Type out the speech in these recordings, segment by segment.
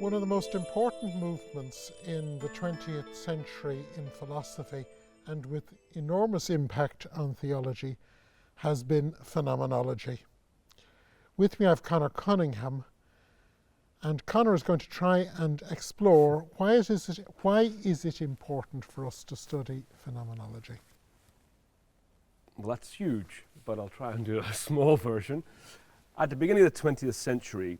One of the most important movements in the 20th century in philosophy, and with enormous impact on theology, has been phenomenology. With me I have Conor Cunningham, and Conor is going to try and explore why is it important for us to study phenomenology? Well, that's huge, but I'll try and do a small version. At the beginning of the 20th century,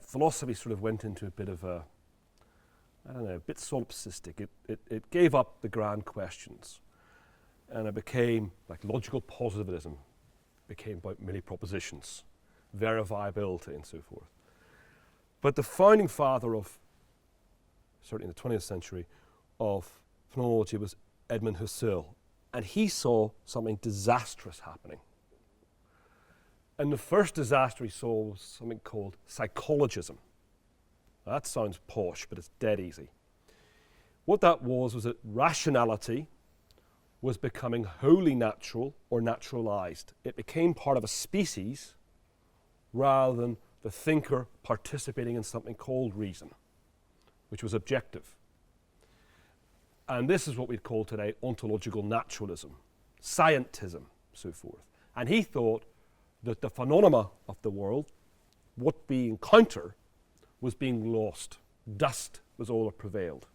philosophy sort of went into a bit of a bit solipsistic. It gave up the grand questions, and it became like logical positivism, became about merely propositions, verifiability and so forth. But the founding father of, certainly in the 20th century, of phenomenology was Edmund Husserl, and he saw something disastrous happening. And the first disaster he saw was something called psychologism. Now, that sounds posh, but it's dead easy. What that was that rationality was becoming wholly natural or naturalized. It became part of a species rather than the thinker participating in something called reason, which was objective. And this is what we'd call today ontological naturalism, scientism, so forth. And he thought that the phenomena of the world, what we encounter, was being lost. Dust was all that prevailed.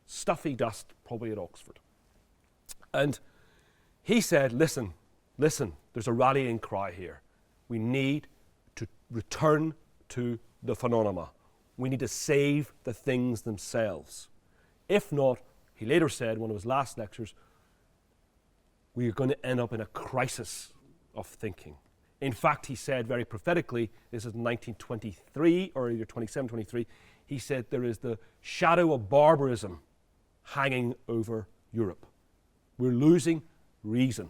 Stuffy dust, probably at Oxford. And he said, listen, there's a rallying cry here. We need to return to the phenomena. We need to save the things themselves. If not, he later said in one of his last lectures, we are going to end up in a crisis of thinking. In fact, he said very prophetically, this is 1923, or either 27, 23, he said there is the shadow of barbarism hanging over Europe. We're losing reason.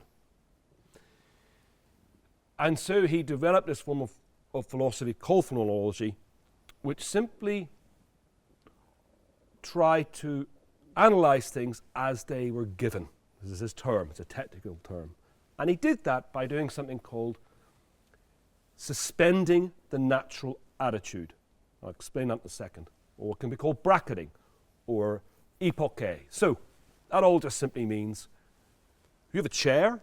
And so he developed this form of philosophy called phenomenology, which simply tried to analyze things as they were given. This is his term, it's a technical term. And he did that by doing something called suspending the natural attitude. I'll explain that in a second. Or it can be called bracketing or epoche. So that all just simply means you have a chair,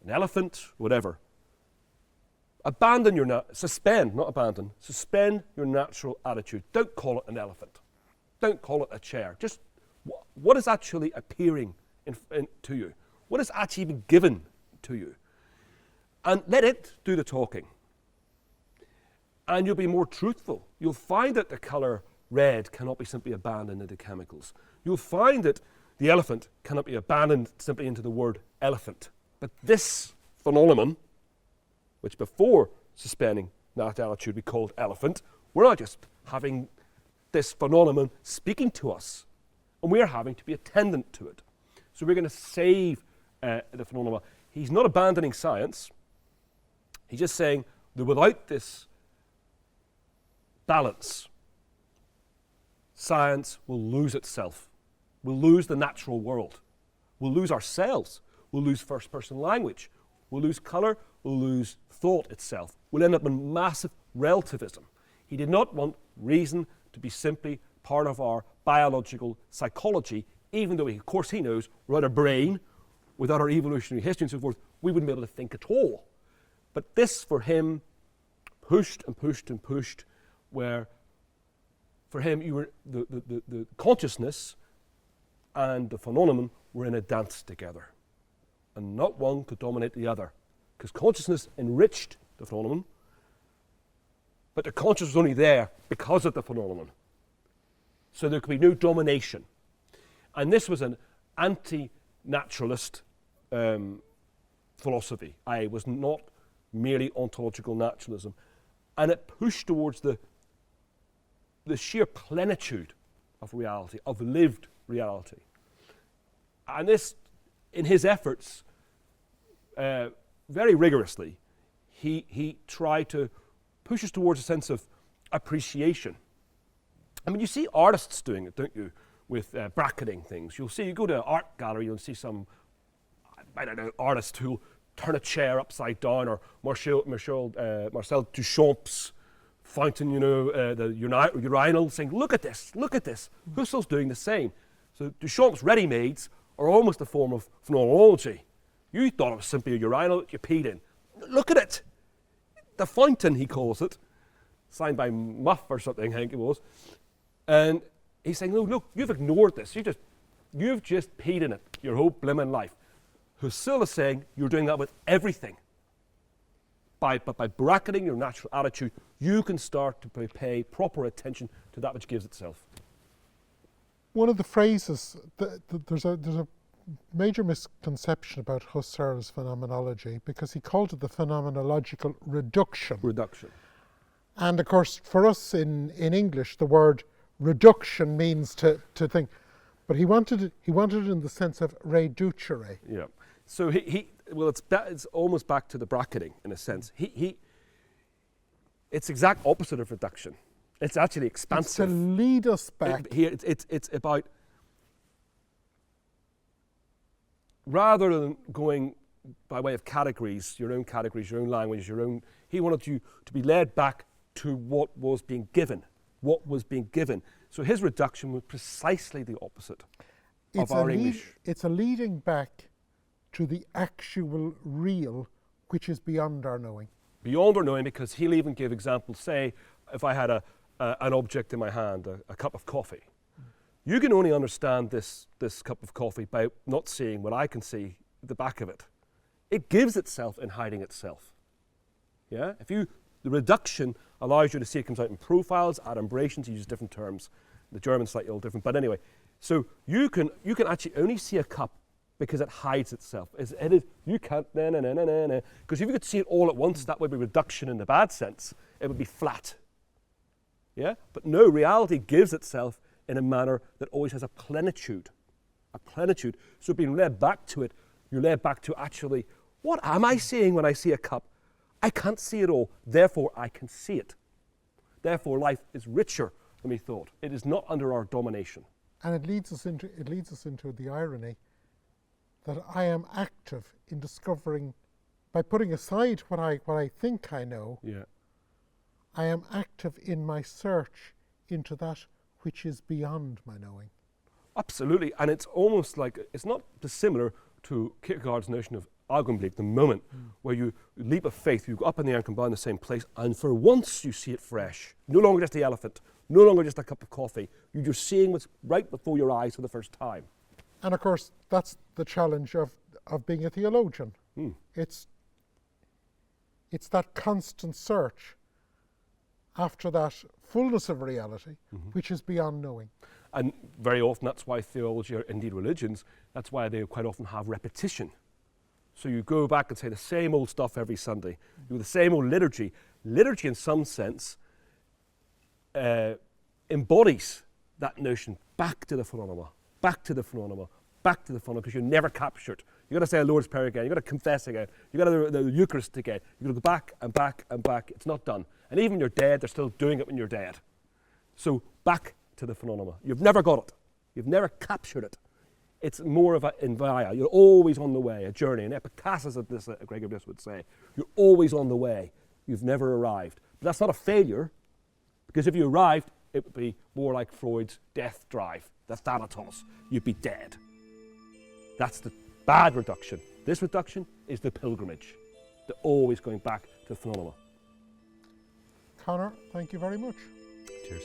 an elephant, whatever. Suspend your natural attitude. Don't call it an elephant. Don't call it a chair. Just what is actually appearing to you? What is actually being given to you? And let it do the talking. And you'll be more truthful. You'll find that the colour red cannot be simply abandoned into chemicals. You'll find that the elephant cannot be abandoned simply into the word elephant. But this phenomenon, which before suspending that attitude we called elephant, we're not just having this phenomenon speaking to us, and we're having to be attendant to it. So we're going to save the phenomenon. He's not abandoning science. He's just saying that without this balance, science will lose itself. We'll lose the natural world. We'll lose ourselves. We'll lose first-person language. We'll lose colour. We'll lose thought itself. We'll end up in massive relativism. He did not want reason to be simply part of our biological psychology, even though, of course, he knows without a brain, without our evolutionary history and so forth, we wouldn't be able to think at all. But this, for him, pushed and pushed and pushed, where for him you were the consciousness and the phenomenon were in a dance together, and not one could dominate the other, because consciousness enriched the phenomenon, but the consciousness was only there because of the phenomenon, so there could be no domination. And this was an anti-naturalist philosophy. It was not merely ontological naturalism, and it pushed towards the sheer plenitude of reality, of lived reality. And this, in his efforts, very rigorously, he tried to push us towards a sense of appreciation. I mean, you see artists doing it, don't you, with bracketing things. You go to an art gallery, you'll see some, artist who'll turn a chair upside down, or Marcel Duchamp's fountain, the urinal, saying, look at this. Husserl's doing the same. So Duchamp's ready-mades are almost a form of phenomenology. You thought it was simply a urinal you peed in. Look at it. The fountain, he calls it, signed by Muff or something, I think it was. And he's saying, no, look, you've ignored this. You've just peed in it your whole blimmin' life. Husserl is saying you're doing that with everything. But by bracketing your natural attitude, you can start to pay proper attention to that which gives itself. One of the phrases, there's a major misconception about Husserl's phenomenology because he called it the phenomenological reduction. And of course, for us in English, the word reduction means to think, but he wanted it in the sense of reducere. Yeah. So it's almost back to the bracketing in a sense. It's exact opposite of reduction. It's actually expansive. It's to lead us back. It's about, rather than going by way of categories, your own language, he wanted you to be led back to what was being given. So his reduction was precisely the opposite of our English. It's a leading back to the actual real, which is beyond our knowing. Beyond our knowing, because he'll even give examples. Say, if I had an object in my hand, a cup of coffee, you can only understand this cup of coffee by not seeing what I can see at the back of it. It gives itself in hiding itself. Yeah? The reduction allows you to see it comes out in profiles, adumbrations, he uses different terms. The German's slightly all different, but anyway. So you can actually only see a cup because it hides itself. You can't, because if you could see it all at once, that would be reduction in the bad sense. It would be flat. Yeah? But no, reality gives itself in a manner that always has a plenitude. So being led back to it, you're led back to actually, what am I seeing when I see a cup? I can't see it all, therefore I can see it. Therefore life is richer than we thought. It is not under our domination. And it leads us into the irony that I am active in discovering, by putting aside what I think I know, I am active in my search into that which is beyond my knowing. Absolutely, and it's almost like, it's not dissimilar to Kierkegaard's notion of Augenblick, the moment where you leap of faith, you go up in the air and come down in the same place, and for once you see it fresh. No longer just the elephant, no longer just a cup of coffee. You're just seeing what's right before your eyes for the first time. And of course, that's the challenge of being a theologian. It's that constant search after that fullness of reality, which is beyond knowing. And very often that's why theology, or indeed religions, that's why they quite often have repetition. So you go back and say the same old stuff every Sunday. You do the same old liturgy. Liturgy in some sense embodies that notion back to the phenomena, because you're never captured. You've got to say a Lord's Prayer again, you've got to confess again, you've got to do the Eucharist again, you've got to go back and back and back. It's not done. And even when you're dead, they're still doing it when you're dead. So back to the phenomena. You've never got it. You've never captured it. It's more of an invia. You're always on the way, a journey. An epitasis of this, Gregor Bliss would say. You're always on the way. You've never arrived. But that's not a failure, because if you arrived, it would be more like Freud's death drive, the thanatos. You'd be dead. That's the bad reduction. This reduction is the pilgrimage. They're always going back to the phenomena. Conor, thank you very much. Cheers.